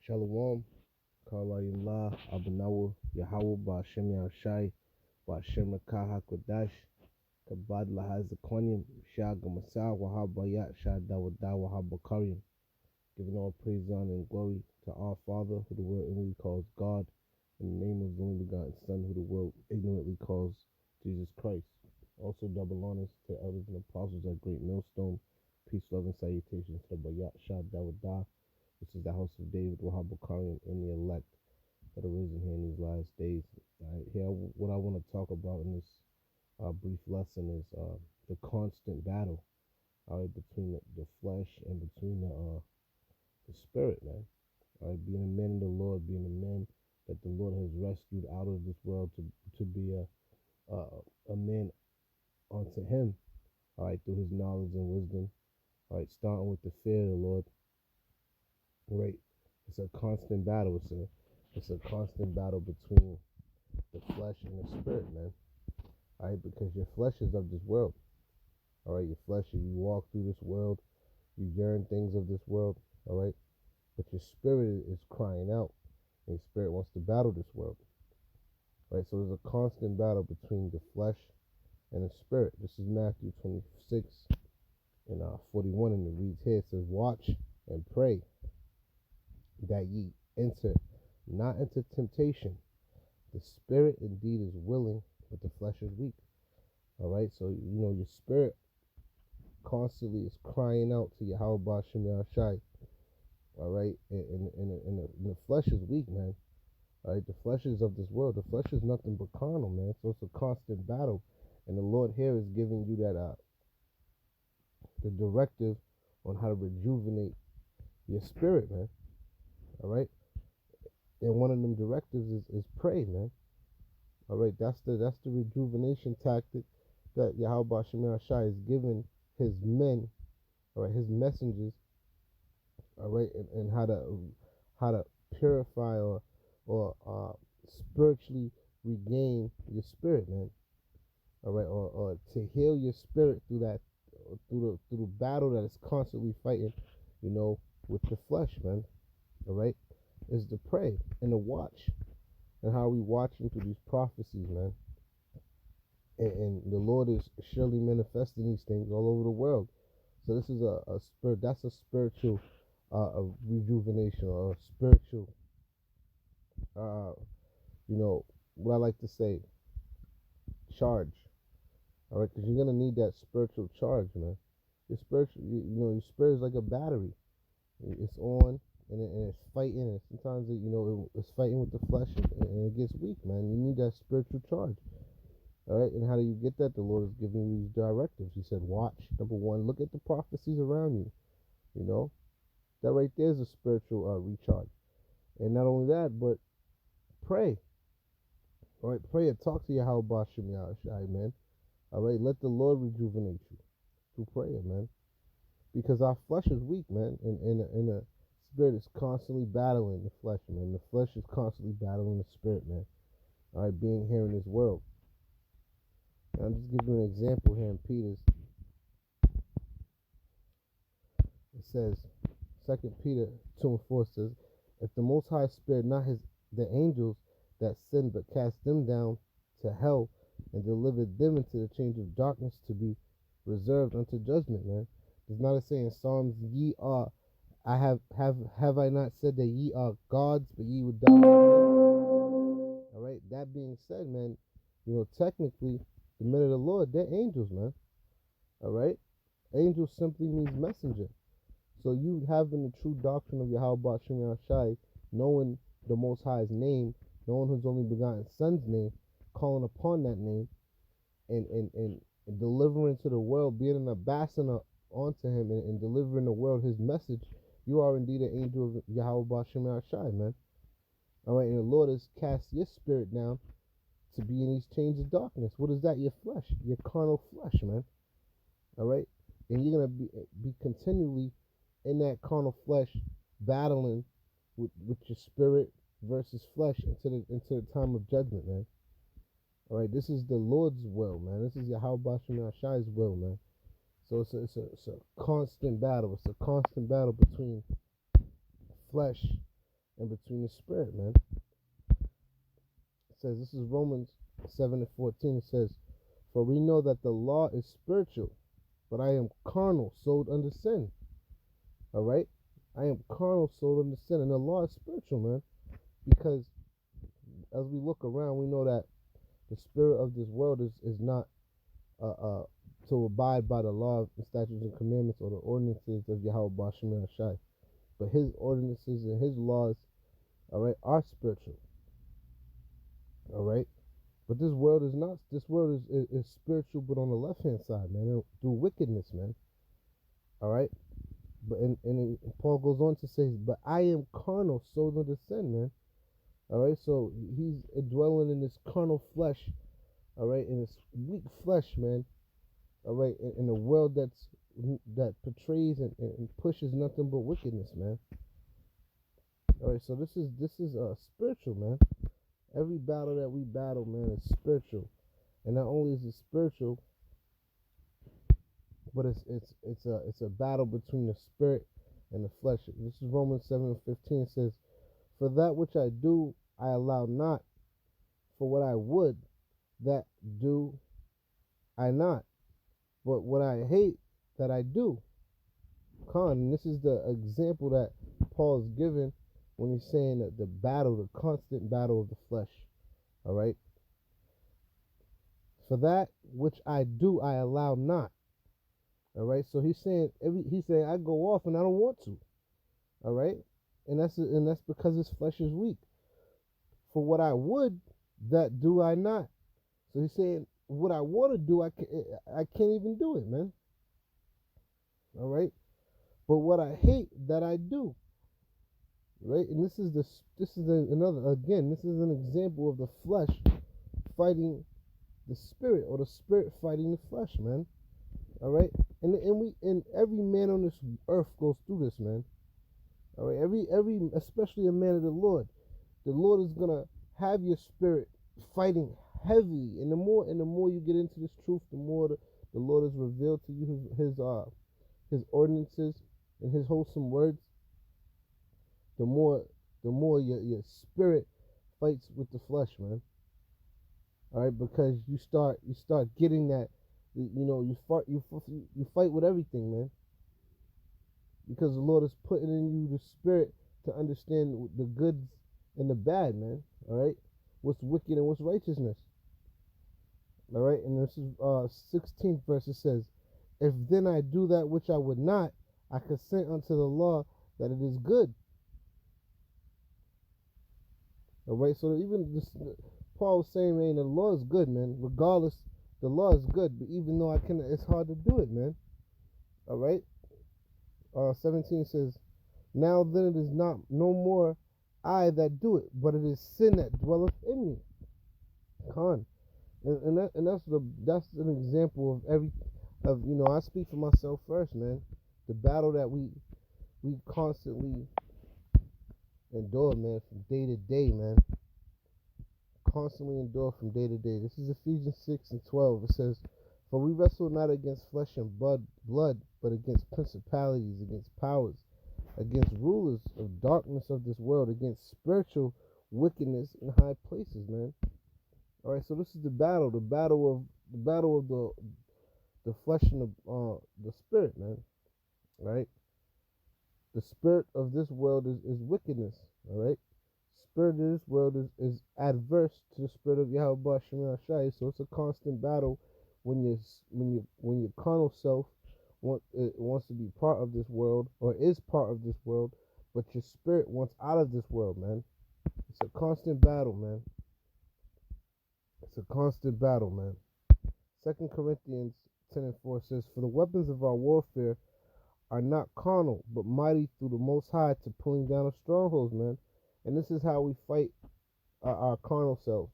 Shalom, Kalayimla, Abanawa, Yahweh, Ba'ashem Yahushai, Ba'ashem Rakah HaKodash, Kabad Lahazakonim, Shaga Masah, Wahabayat, Shadawadah, Wahabakarim, giving all praise, honor, and glory to our Father, who the world ignorantly calls God, in the name of the only begotten Son, who the world ignorantly calls Jesus Christ. Also, double honors to elders and apostles at Great Millstone. Peace, love, and salutations to Bayat Shadawadah. This is the house of David, Wahabakarian, and the elect that are risen here in these last days. Here, what I want to talk about in this brief lesson is the constant battle, between the flesh and between the spirit, man. Being a man in the Lord, being a man that the Lord has rescued out of this world to be a man unto Him, through His knowledge and wisdom. Starting with the fear of the Lord. Right, it's a constant battle. It's a constant battle between the flesh and the spirit, man. Because your flesh is of this world. Your flesh, you walk through this world, you yearn things of this world. But your spirit is crying out, and your spirit wants to battle this world. So there's a constant battle between the flesh and the spirit. This is Matthew 26 and 41, and it reads here. It says, "Watch and pray, that ye enter not into temptation. The spirit indeed is willing, but the flesh is weak." So your spirit constantly is crying out to Yahweh Ba'ashem Yahushai. And the flesh is weak, man. The flesh is of this world. The flesh is nothing but carnal, man. So it's a constant battle, and the Lord here is giving you that the directive on how to rejuvenate your spirit, man. And one of them directives is pray, man. That's the rejuvenation tactic that Yahweh Ba'ashem Yahushai is giving his men, his messengers, and how to purify or spiritually regain your spirit, man. Or to heal your spirit through the battle that is constantly fighting, with the flesh, man. Is to pray and to watch, and how we watching through these prophecies, man. And the Lord is surely manifesting these things all over the world. So this is a spirit. That's a spiritual rejuvenation, or a spiritual, what I like to say, charge. Because you're gonna need that spiritual charge, man. Your spiritual, your spirit is like a battery. It's on. And it's fighting, and sometimes it's fighting with the flesh, and it gets weak, man. You need that spiritual charge. And how do you get that? The Lord is giving you these directives. He said, watch. Number one, look at the prophecies around you. That right there is a spiritual recharge. And not only that, but pray. Pray and talk to Yahweh Ba'ashem Yahushai, man. Let the Lord rejuvenate you through prayer, man. Because our flesh is weak, man, and the spirit is constantly battling the flesh, man. The flesh is constantly battling the spirit, man. Being here in this world. I'm just giving you an example here in Peter's. It says, 2 Peter 2:4 says, "If the Most High spared not the angels that sinned, but cast them down to hell and delivered them into the change of darkness to be reserved unto judgment," man. Does not it say in Psalms, "Ye are, have I not said that ye are gods, but ye would die like men?" That being said, man, technically, the men of the Lord, they're angels, man. Angel simply means messenger. So you having the true doctrine of Yahweh Ba'ashem Yahushai, knowing the Most High's name, knowing His only begotten Son's name, calling upon that name, and delivering to the world, being an ambassador onto Him, and delivering the world His message, you are indeed an angel of Yahweh Ba'ashem Yahushai, man. And the Lord has cast your spirit down to be in these chains of darkness. What is that? Your flesh, your carnal flesh, man. And you're gonna be continually in that carnal flesh, battling with your spirit versus flesh into the time of judgment, man. This is the Lord's will, man. This is Yahweh Ba'ashem Yahushai's will, man. So it's a constant battle. It's a constant battle between flesh and between the spirit, man. It says, this is Romans 7:14. It says, for we know that the law is spiritual, but I am carnal, sold under sin. All right? I am carnal, sold under sin. And the law is spiritual, man. Because as we look around, we know that the spirit of this world is not to abide by the law, the statutes and commandments, or the ordinances of Yahweh Bashim Shai. But his ordinances and his laws, all right, are spiritual. All right? But this world is not. This world is spiritual, but on the left hand side, man, through wickedness, man. All right. But and Paul goes on to say, but I am carnal, sold under sin, man. All right. So he's dwelling in this carnal flesh. All right, in this weak flesh, man. All right, in a world that portrays and pushes nothing but wickedness, man. All right. So this is spiritual, man. Every battle that we battle, man, is spiritual. And not only is it spiritual, but it's a battle between the spirit and the flesh. This is Romans 7:15. It says, for that which I do, I allow not. For what I would, that do I not. But what I hate, that I do. And this is the example that Paul's given when he's saying that the battle, the constant battle of the flesh. All right. For that which I do, I allow not. All right. So he's saying I go off and I don't want to. All right. And that's because his flesh is weak. For what I would, that do I not. So he's saying what I want to do, I can't even do it, man. All right. But what I hate, that I do. Right. And this is an example of the flesh fighting the spirit, or the spirit fighting the flesh, man. All right. And every man on this earth goes through this, man. All right. Especially a man of the Lord. The Lord is gonna have your spirit fighting heavily, and the more you get into this truth, the more the Lord has revealed to you his ordinances and his wholesome words. The more your spirit fights with the flesh, man. All right, because you start getting that, you fight with everything, man. Because the Lord is putting in you the spirit to understand the goods and the bad, man. All right, what's wicked and what's righteousness. All right, and this is 16th verse. It says, if then I do that which I would not, I consent unto the law that it is good. All right, so even this, Paul was saying, man, the law is good, man. Regardless, the law is good, but even though it's hard to do it, man. All right. 17 says, now then it is not no more I that do it, but it is sin that dwelleth in me. And that's an example I speak for myself first, man. The battle that we constantly endure, man, from day to day, man. Constantly endure from day to day. This is Ephesians 6:12. It says, for we wrestle not against flesh and blood, but against principalities, against powers, against rulers of darkness of this world, against spiritual wickedness in high places, man. All right, so this is the battle of the flesh and the spirit, man. Right? The spirit of this world is wickedness. All right. Spirit of this world is adverse to the spirit of Yahweh Bashim Shai. So it's a constant battle when your carnal self wants to be part of this world, or is part of this world, but your spirit wants out of this world, man. It's a constant battle, man. It's a constant battle, man. 2 Corinthians 10:4 says, for the weapons of our warfare are not carnal, but mighty through the Most High to pulling down of strongholds, man. And this is how we fight our carnal selves.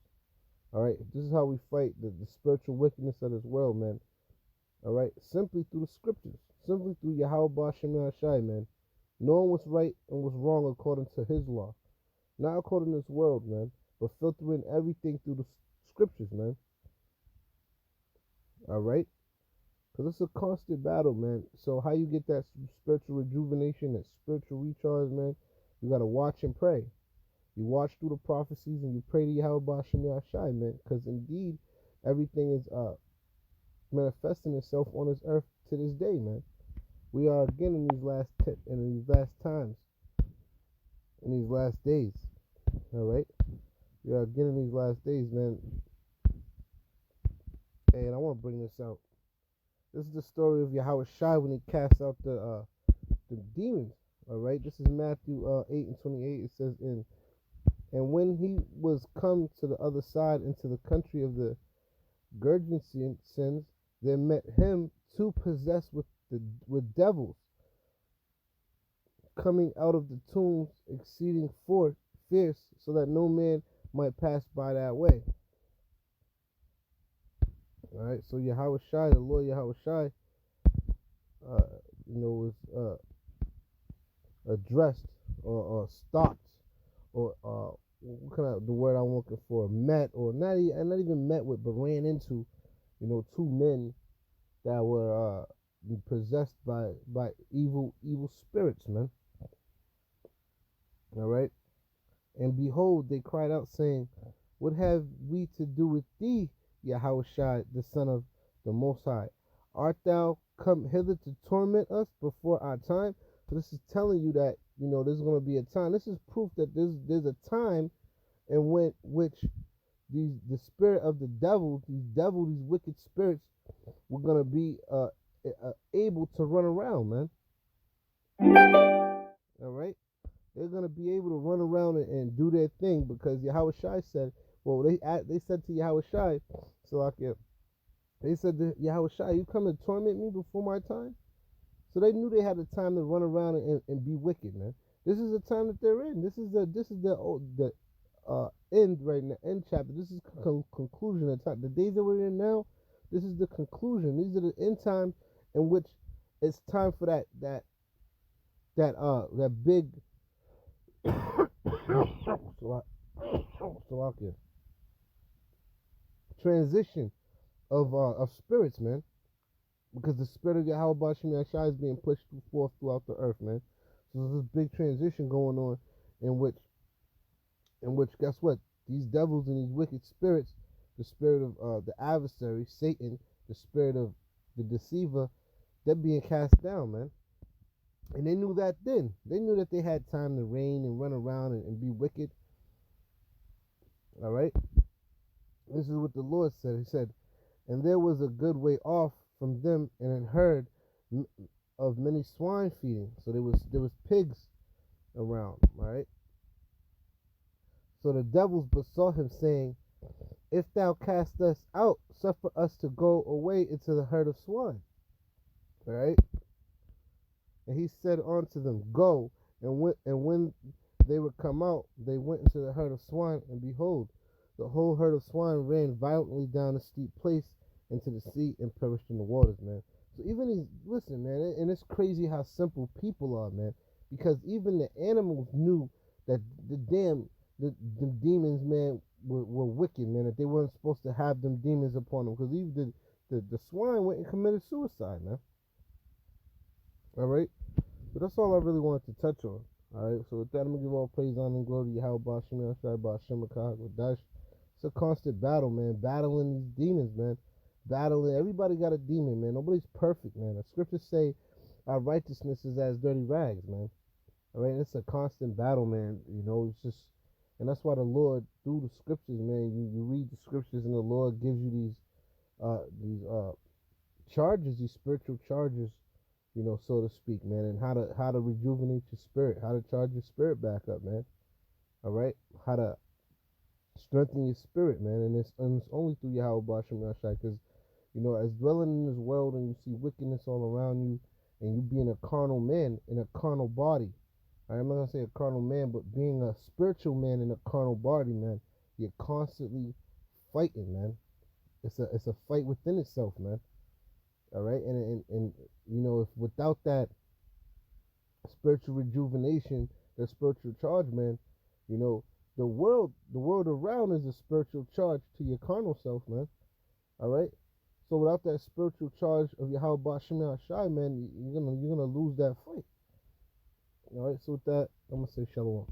All right, this is how we fight the spiritual wickedness of this world, man. All right, simply through the scriptures, simply through Yahweh Bashim Shai, man. Knowing what's right and what's wrong according to His law, not according to this world, man, but filtering everything through the scriptures, man. All right. Because it's a constant battle, man. So how you get that spiritual rejuvenation, that spiritual recharge, man? You got to watch and pray. You watch through the prophecies and you pray to Yahweh Ba'Shem Yahshai, man, because indeed everything is manifesting itself on this earth to this day, man. We are again in these last times, in these last days. All right, we are again in these last days, man. And I want to bring this out. This is the story of Yahweh Shai when he cast out the demons. All right, this is Matthew 8:28. It says, and when he was come to the other side into the country of the Gergesenes, there met him two possessed with devils, coming out of the tombs, exceeding fierce, so that no man might pass by that way. All right, so Yahweh Shai, the Lord Yahweh Shai, was addressed or stopped or what kind of the word I'm looking for, met, or not even met with, but ran into, two men that were possessed by evil spirits, man. All right, and behold, they cried out, saying, "What have we to do with thee, Yahweh Shai, the Son of the Most High? Art thou come hither to torment us before our time?" So this is telling you that there's going to be a time. This is proof that there's a time in which the spirit of the devil, these wicked spirits, were going to be able to run around, man. All right, they're going to be able to run around and do their thing, because Yahweh Shai said, well, they said to Yahweh Shai, they said to Yahweh Shai, "You come to torment me before my time?" So they knew they had the time to run around and be wicked, man. This is the time that they're in. This is the end right now, end chapter. This is conclusion of time. The days that we're in now, this is the conclusion. These are the end times in which it's time for that big transition of spirits, man. Because the spirit of Yahweh Ba'Shem Yahshai is being pushed forth throughout the earth, man. So there's this big transition going on in which guess what? These devils and these wicked spirits, the spirit of the adversary, Satan, the spirit of the deceiver, they're being cast down, man. And they knew that then. They knew that they had time to reign and run around and be wicked. All right? This is what the Lord said. He said, "And there was a good way off from them, and an herd of many swine feeding." So there was pigs around, right? So the devils besought him, saying, "If thou cast us out, suffer us to go away into the herd of swine." All right? And he said unto them, "Go." And when they were come out, they went into the herd of swine, and behold, the whole herd of swine ran violently down a steep place into the sea and perished in the waters, man. So even listen, man, and it's crazy how simple people are, man. Because even the animals knew that the demons, man, were wicked, man. That they weren't supposed to have them demons upon them. Because even the swine went and committed suicide, man. All right, but that's all I really wanted to touch on. All right, so with that, I'm gonna give all praise, honor, and glory to Yahweh Ba'Shem Yahshai Ba'Shem Kodash. It's a constant battle, man. Battling these demons, man. Battling. Everybody got a demon, man. Nobody's perfect, man. The scriptures say our righteousness is as dirty rags, man. All right, it's a constant battle, man. It's just, and that's why the Lord, through the scriptures, man, you read the scriptures, and the Lord gives you these charges, these spiritual charges, so to speak, man, and how to rejuvenate your spirit, how to charge your spirit back up, man. All right, how to strengthen your spirit, man, and it's only through Yahweh Ba'Shem Yahshai, because as dwelling in this world and you see wickedness all around you, and you being a carnal man in a carnal body. I'm not gonna say a carnal man, but being a spiritual man in a carnal body, man, you're constantly fighting, man. It's a fight within itself, man. All right, and if without that spiritual rejuvenation, that spiritual charge, man, the world around is a spiritual charge to your carnal self, man. All right, so without that spiritual charge of Yahweh Ba'Shem Yahshai, man, you're gonna lose that fight. All right, so with that, I'm gonna say shalom.